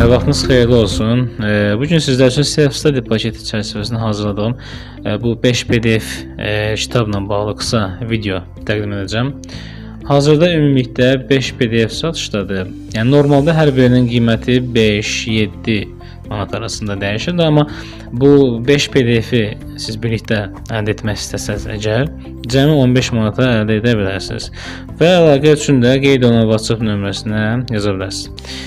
Vaxtınız xeyirli olsun. Bugün sizlər üçün self-study paketi çərçivəsində hazırladığım bu 5 PDF kitabla bağlı qısa video təqdim edəcəm. Hazırda ümumilikdə 5 PDF satışdadır. Yəni normalda hər birinin qiyməti 5-7 manat arasında dəyişir, amma bu 5 PDF-i siz birlikdə əldə etmək istəsəz əgər, cəmi 15 manata əldə edə bilərsiniz. Və əlaqə üçün də qeyd olunan WhatsApp nömrəsinə yaza bilərsiniz.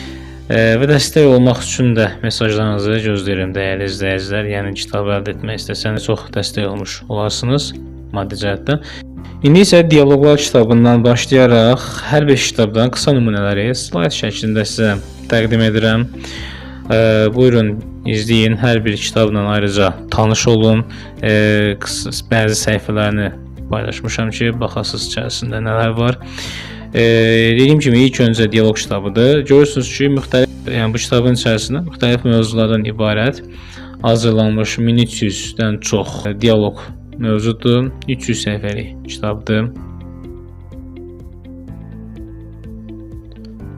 Və dəstək olmaq üçün də mesajlarınızı gözləyirəm dəyərli izləyicilər. Yəni kitabı əldə etmək istəsəniz çox dəstək olmuş olarsınız maddi cəhətdən. İndi isə dialoqlar kitabından başlayaraq hər 5 kitabdan qısa nümunələri slayd şəklində sizə təqdim edirəm. Buyurun izləyin, hər bir kitabla ayrıca tanış olun. Bəzi səhifələrini paylaşmışam ki, baxasınız içərisində nələr var. Dediyim kimi ilk öncə dialoq kitabıdır. Görürsünüz ki, yəni bu kitabın içərisində müxtəlif mövzulardan ibarət hazırlanmış 1300-dən çox dialoq mövcuddur. 300 səhifəlik kitabdır.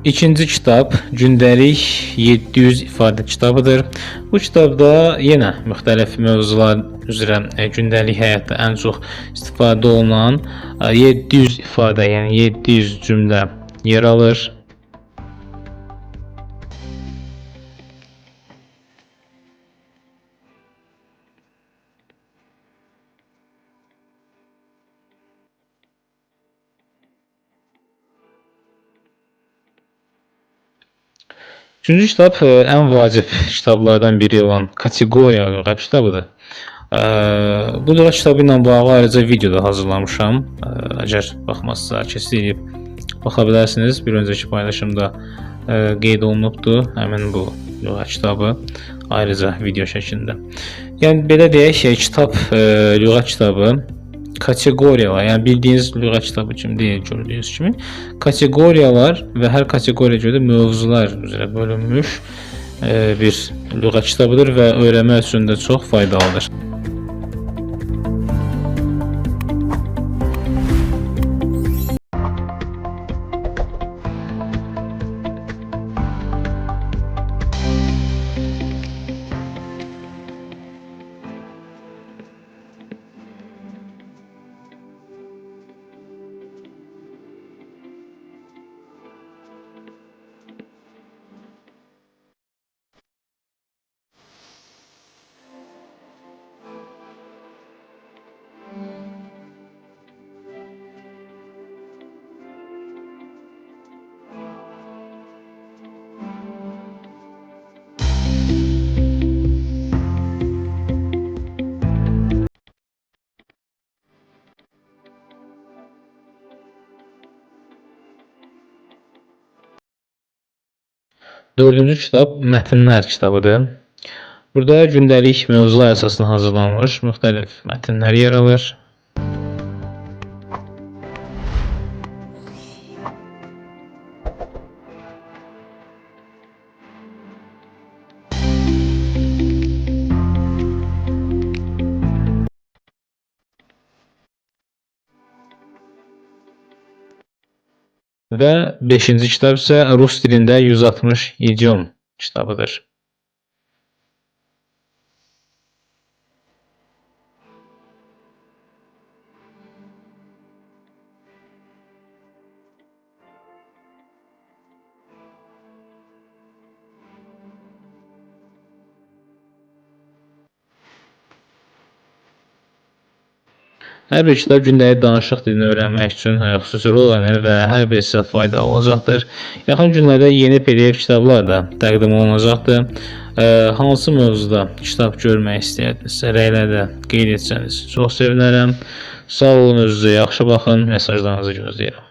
İkinci kitab gündəlik 700 ifadə kitabıdır. Bu kitabda yenə müxtəlif mövzular üzrə gündəlik həyatda ən çox istifadə olunan 700 ifadə, yəni 700 cümlə yer alır. Üçüncü kitab ən vacib kitablardan biri olan kateqoriya lüğət kitabıdır. Bu lüğət kitabı ilə bağlı ayrıca video da hazırlamışam. Əgər baxmazsa keçib baxa bilərsiniz. Bir öncəki paylaşımda qeyd olunubdur həmin bu lüğət kitabı ayrıca video şəklində. Yəni belə deyək, kitab lüğət kitabı kateqoriyalar, yəni bildiyiniz lüğət kitabı kimi deyil, gördüyünüz kimi kateqoriyalar və hər kateqoriyaya görə mövzular üzrə bölünmüş bir lüğət kitabıdır və öyrənmək üçün də çox faydalıdır. Dördüncü kitab mətnlər kitabıdır. Burada gündəlik mövzular əsasında hazırlanmış müxtəlif mətnlər yer alır. Və 5-ci kitab isə rus dilində 160 idiom kitabıdır. Hər bir kitab gündəlik danışıq dilini öyrənmək üçün xüsusi rol oynayır və hər bir sizə faydalı olacaqdır. Yaxın günlərdə yeni PDF kitablar da təqdim olunacaqdır. Hansı mövzuda kitab görmək istəyirsinizsə, rəylərdə qeyd etsəniz çox sevinərəm. Sağ olun, özünüzə yaxşı baxın, mesajlarınızı gözləyirəm.